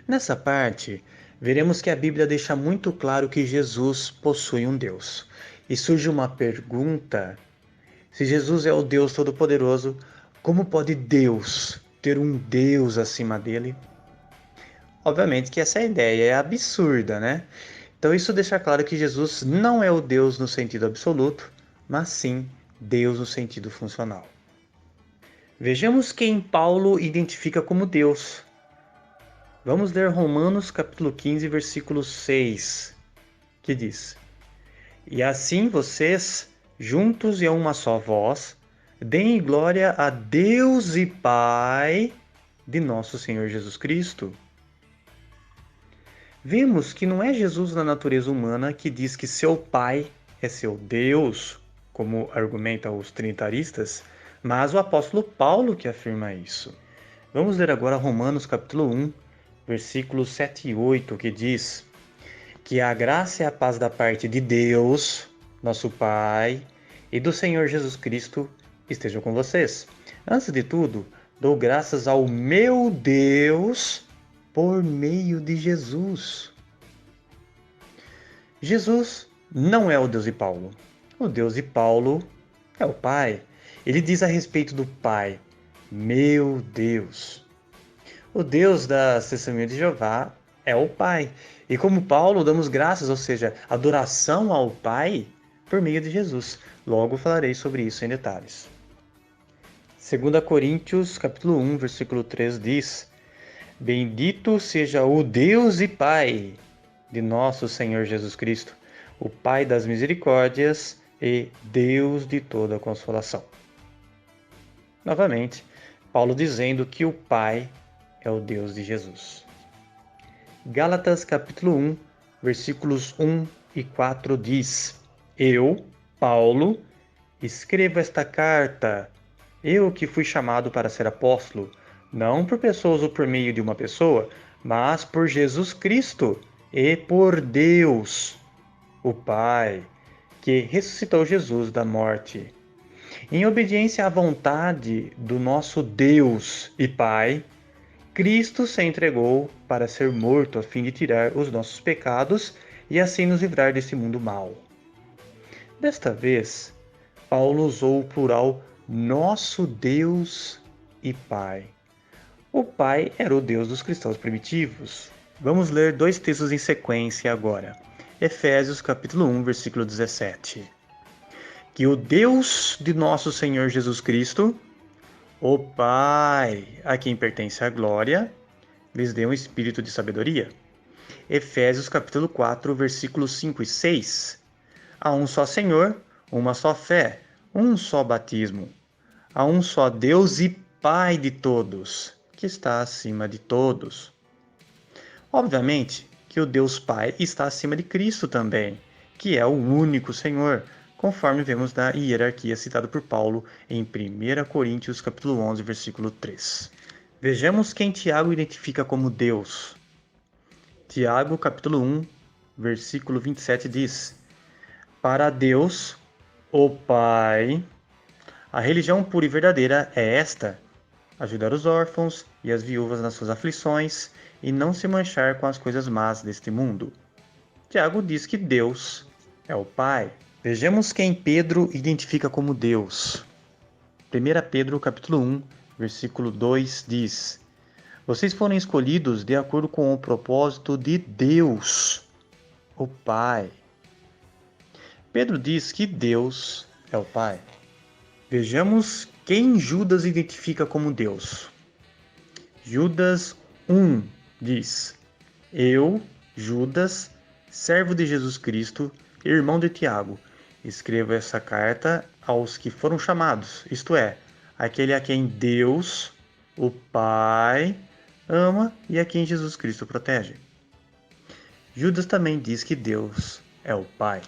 Nessa parte, veremos que a Bíblia deixa muito claro que Jesus possui um Deus. E surge uma pergunta: se Jesus é o Deus Todo-Poderoso, como pode Deus ter um Deus acima dele? Obviamente que essa ideia é absurda, né? Então isso deixa claro que Jesus não é o Deus no sentido absoluto, mas sim Deus no sentido funcional. Vejamos quem Paulo identifica como Deus. Vamos ler Romanos capítulo 15, versículo 6, que diz: E assim vocês, juntos em uma só voz, deem glória a Deus e Pai de nosso Senhor Jesus Cristo. Vemos que não é Jesus na natureza humana que diz que seu Pai é seu Deus, como argumentam os trinitaristas, mas o apóstolo Paulo que afirma isso. Vamos ler agora Romanos capítulo 1, versículos 7 e 8, que diz: Que a graça e a paz da parte de Deus, nosso Pai, e do Senhor Jesus Cristo estejam com vocês. Antes de tudo, dou graças ao meu Deus por meio de Jesus. Jesus não é o Deus de Paulo. O Deus de Paulo é o Pai. Ele diz a respeito do Pai: meu Deus. O Deus da Testemunha de Jeová é o Pai. E como Paulo, damos graças, ou seja, adoração ao Pai por meio de Jesus. Logo falarei sobre isso em detalhes. 2 Coríntios, capítulo 1, versículo 3 diz: Bendito seja o Deus e Pai de nosso Senhor Jesus Cristo, o Pai das misericórdias e Deus de toda consolação. Novamente, Paulo dizendo que o Pai é o Deus de Jesus. Gálatas capítulo 1, versículos 1 e 4 diz: Eu, Paulo, escrevo esta carta, eu que fui chamado para ser apóstolo, não por pessoas ou por meio de uma pessoa, mas por Jesus Cristo e por Deus, o Pai, que ressuscitou Jesus da morte. Em obediência à vontade do nosso Deus e Pai, Cristo se entregou para ser morto a fim de tirar os nossos pecados e assim nos livrar desse mundo mau. Desta vez, Paulo usou o plural nosso Deus e Pai. O Pai era o Deus dos cristãos primitivos. Vamos ler dois textos em sequência agora. Efésios capítulo 1, versículo 17. Que o Deus de nosso Senhor Jesus Cristo, o Pai, a quem pertence a glória, lhes dê um espírito de sabedoria. Efésios capítulo 4, versículos 5 e 6. Há um só Senhor, uma só fé, um só batismo. Há um só Deus e Pai de todos, que está acima de todos. Obviamente que o Deus Pai está acima de Cristo também, que é o único Senhor, conforme vemos na hierarquia citada por Paulo em 1 Coríntios capítulo 11, versículo 3. Vejamos quem Tiago identifica como Deus. Tiago capítulo 1, versículo 27 diz: Para Deus, o Pai, a religião pura e verdadeira é esta: ajudar os órfãos e as viúvas nas suas aflições e não se manchar com as coisas más deste mundo. Tiago diz que Deus é o Pai. Vejamos quem Pedro identifica como Deus. 1 Pedro capítulo 1, versículo 2 diz: Vocês foram escolhidos de acordo com o propósito de Deus, o Pai. Pedro diz que Deus é o Pai. Vejamos quem Judas identifica como Deus. Judas 1 diz: Eu, Judas, servo de Jesus Cristo, irmão de Tiago, escrevo essa carta aos que foram chamados, isto é, aquele a quem Deus, o Pai, ama e a quem Jesus Cristo protege. Judas também diz que Deus é o Pai.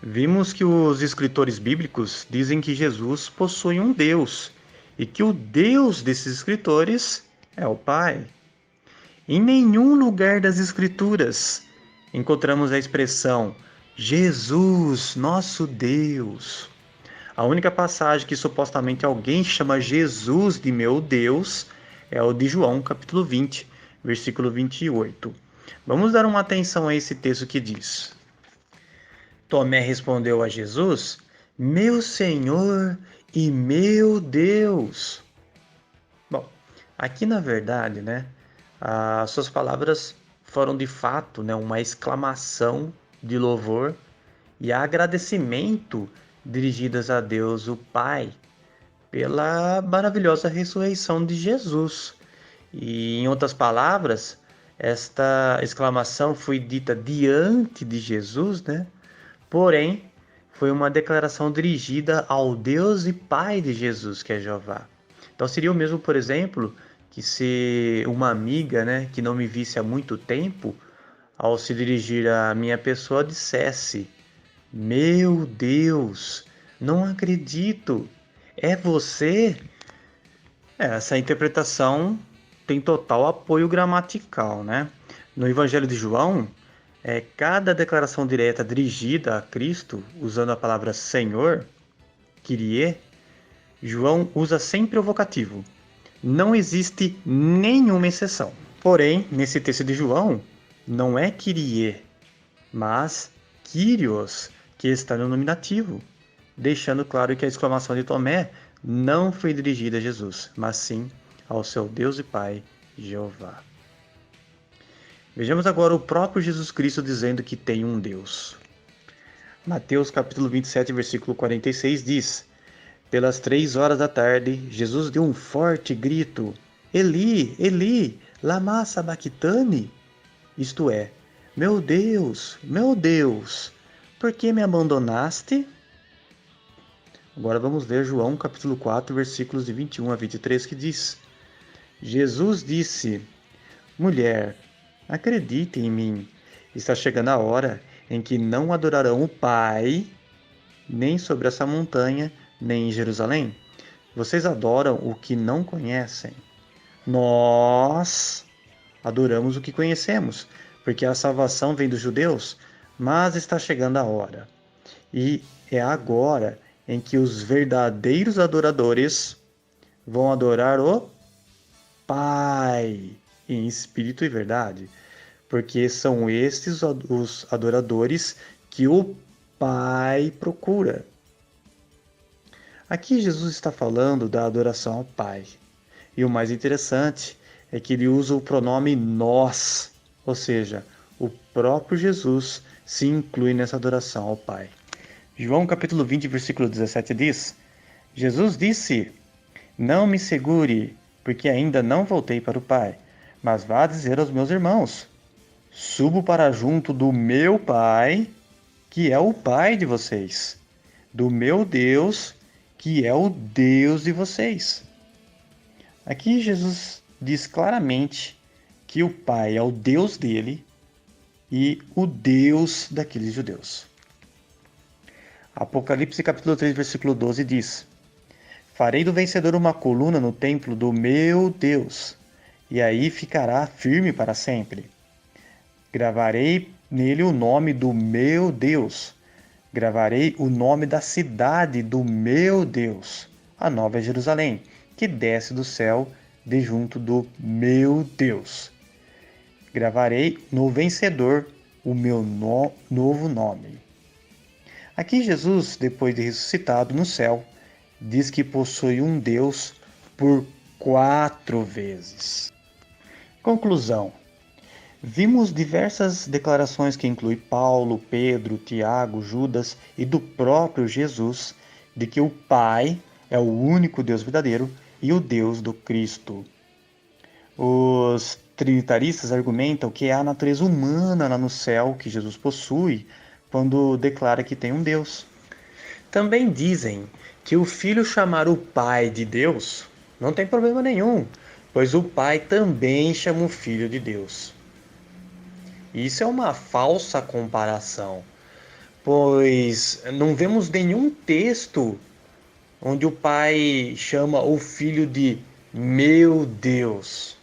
Vimos que os escritores bíblicos dizem que Jesus possui um Deus e que o Deus desses escritores é o Pai. Em nenhum lugar das Escrituras encontramos a expressão Jesus, nosso Deus. A única passagem que supostamente alguém chama Jesus de meu Deus é o de João, capítulo 20, versículo 28. Vamos dar uma atenção a esse texto que diz: Tomé respondeu a Jesus: Meu Senhor e meu Deus. Bom, aqui na verdade, as suas palavras foram de fato, uma exclamação de louvor e agradecimento dirigidas a Deus, o Pai, pela maravilhosa ressurreição de Jesus. E, em outras palavras, esta exclamação foi dita diante de Jesus, Porém, foi uma declaração dirigida ao Deus e Pai de Jesus, que é Jeová. Então, seria o mesmo, por exemplo, que se uma amiga, que não me visse há muito tempo, ao se dirigir à minha pessoa, dissesse: Meu Deus, não acredito, é você? Essa interpretação tem total apoio gramatical, No Evangelho de João, cada declaração direta dirigida a Cristo, usando a palavra Senhor, Kyrie, João usa sempre o vocativo. Não existe nenhuma exceção. Porém, nesse texto de João, não é Kyrie, mas Kyrios, que está no nominativo, deixando claro que a exclamação de Tomé não foi dirigida a Jesus, mas sim ao seu Deus e Pai, Jeová. Vejamos agora o próprio Jesus Cristo dizendo que tem um Deus. Mateus capítulo 27, versículo 46 diz: Pelas 3 horas da tarde, Jesus deu um forte grito: Eli, Eli, lama sabachthani? Isto é, meu Deus, por que me abandonaste? Agora vamos ler João capítulo 4, versículos de 21 a 23, que diz: Jesus disse: Mulher, acredite em mim, está chegando a hora em que não adorarão o Pai, nem sobre essa montanha, nem em Jerusalém. Vocês adoram o que não conhecem. Nós adoramos o que conhecemos, porque a salvação vem dos judeus, mas está chegando a hora. E é agora em que os verdadeiros adoradores vão adorar o Pai, em espírito e verdade, porque são estes os adoradores que o Pai procura. Aqui Jesus está falando da adoração ao Pai. E o mais interessante é que ele usa o pronome nós, ou seja, o próprio Jesus se inclui nessa adoração ao Pai. João capítulo 20, versículo 17 diz: Jesus disse: Não me segure, porque ainda não voltei para o Pai, mas vá dizer aos meus irmãos: Subo para junto do meu Pai, que é o Pai de vocês, do meu Deus, que é o Deus de vocês. Aqui Jesus diz claramente que o Pai é o Deus dele e o Deus daqueles judeus. Apocalipse capítulo 3, versículo 12 diz: Farei do vencedor uma coluna no templo do meu Deus, e aí ficará firme para sempre. Gravarei nele o nome do meu Deus. Gravarei o nome da cidade do meu Deus, a Nova Jerusalém, que desce do céu de junto do meu Deus. Gravarei no vencedor o meu novo nome. Aqui Jesus, depois de ressuscitado no céu, diz que possui um Deus por 4 vezes. Conclusão. Vimos diversas declarações que incluem Paulo, Pedro, Tiago, Judas e do próprio Jesus, de que o Pai é o único Deus verdadeiro e o Deus do Cristo. Os trinitaristas argumentam que é a natureza humana lá no céu que Jesus possui quando declara que tem um Deus. Também dizem que o Filho chamar o Pai de Deus não tem problema nenhum, pois o Pai também chama o Filho de Deus. Isso é uma falsa comparação, pois não vemos nenhum texto onde o Pai chama o Filho de meu Deus.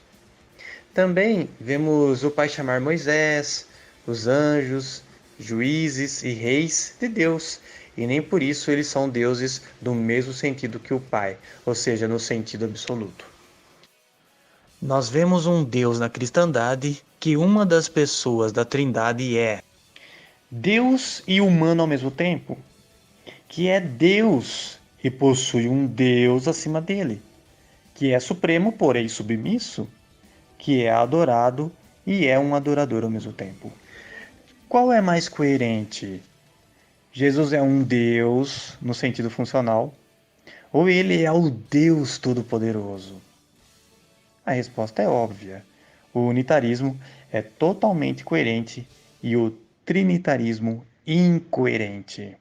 Também vemos o Pai chamar Moisés, os anjos, juízes e reis de Deus, e nem por isso eles são deuses no mesmo sentido que o Pai, ou seja, no sentido absoluto. Nós vemos um Deus na cristandade que uma das pessoas da Trindade é Deus e humano ao mesmo tempo, que é Deus e possui um Deus acima dele, que é supremo, porém submisso, que é adorado e é um adorador ao mesmo tempo. Qual é mais coerente? Jesus é um Deus no sentido funcional, ou ele é o Deus Todo-Poderoso? A resposta é óbvia. O unitarismo é totalmente coerente e o trinitarismo incoerente.